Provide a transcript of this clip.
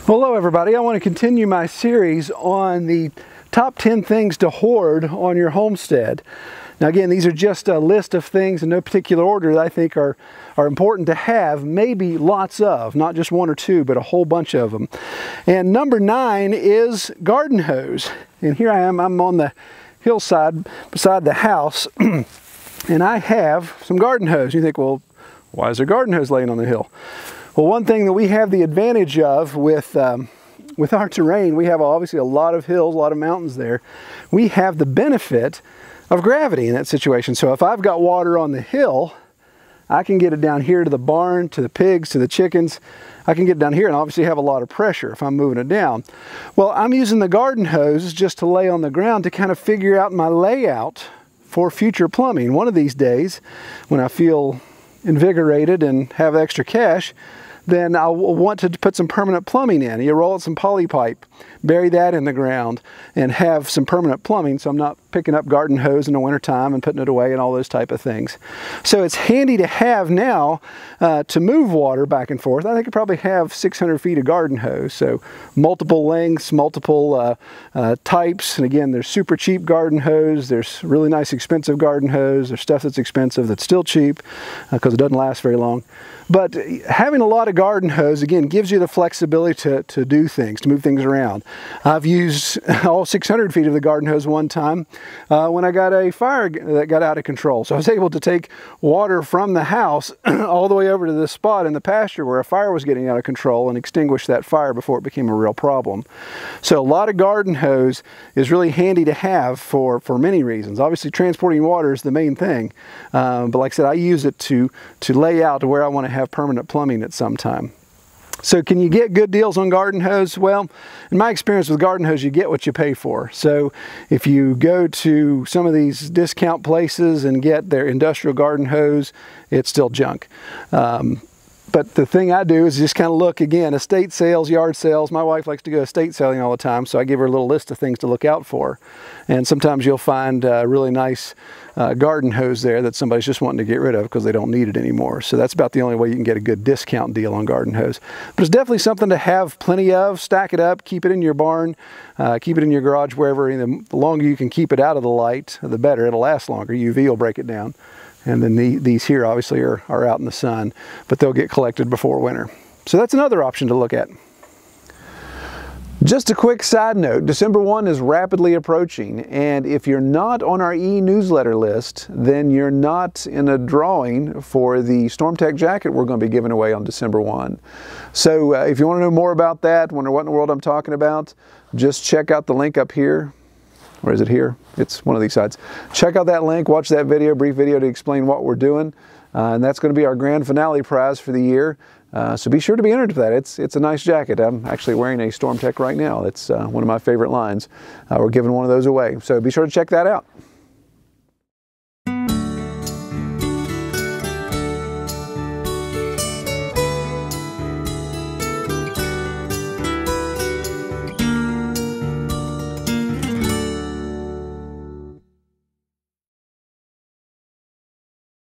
Hello everybody, I want to continue my series on the top 10 things to hoard on your homestead. Now again, these are just a list of things in no particular order that I think are important to have, maybe lots of, not just one or two, but a whole bunch of them. And number 9 is garden hose. And here I am, I'm on the hillside beside the house, and I have some garden hose. You think, well, why is there garden hose laying on the hill? Well, one thing that we have the advantage of with our terrain, we have obviously a lot of hills, a lot of mountains there. We have the benefit of gravity in that situation. So if I've got water on the hill, I can get it down here to the barn, to the pigs, to the chickens. I can get it down here and obviously have a lot of pressure if I'm moving it down. Well, I'm using the garden hose just to lay on the ground to kind of figure out my layout for future plumbing. One of these days, when I feel invigorated and have extra cash, then I'll want to put some permanent plumbing in. You roll out some poly pipe, bury that in the ground, and have some permanent plumbing, so I'm not picking up garden hose in the wintertime and putting it away and all those type of things. So it's handy to have now to move water back and forth. I think I probably have 600 feet of garden hose, so multiple lengths, multiple types, and again, there's super cheap garden hose, there's really nice expensive garden hose, there's stuff that's expensive that's still cheap because it doesn't last very long. But having a lot of garden hose, again, gives you the flexibility to do things, to move things around. I've used all 600 feet of the garden hose one time when I got a fire that got out of control. So I was able to take water from the house all the way over to this spot in the pasture where a fire was getting out of control and extinguish that fire before it became a real problem. So a lot of garden hose is really handy to have for many reasons. Obviously, transporting water is the main thing. But like I said, I use it to lay out to where I want to have permanent plumbing at some time. So can you get good deals on garden hose? Well, in my experience with garden hose, you get what you pay for. So if you go to some of these discount places and get their industrial garden hose, it's still junk. But the thing I do is just kind of look, again, estate sales, yard sales. My wife likes to go estate selling all the time, so I give her a little list of things to look out for. And sometimes you'll find a really nice garden hose there that somebody's just wanting to get rid of because they don't need it anymore. So that's about the only way you can get a good discount deal on garden hose. But it's definitely something to have plenty of, stack it up, keep it in your barn, keep it in your garage, wherever. And the longer you can keep it out of the light, the better. It'll last longer. UV will break it down. And then these here obviously are out in the sun, but they'll get collected before winter. So that's another option to look at. Just a quick side note, December 1 is rapidly approaching, and if you're not on our e-newsletter list, then you're not in a drawing for the StormTech jacket we're going to be giving away on December 1. So if you want to know more about that, wonder what in the world I'm talking about, just check out the link up here. Or is it here? It's one of these sides. Check out that link, watch that video, brief video to explain what we're doing. And that's going to be our grand finale prize for the year. So be sure to be entered for that. It's a nice jacket. I'm actually wearing a StormTech right now. It's one of my favorite lines. We're giving one of those away. So be sure to check that out.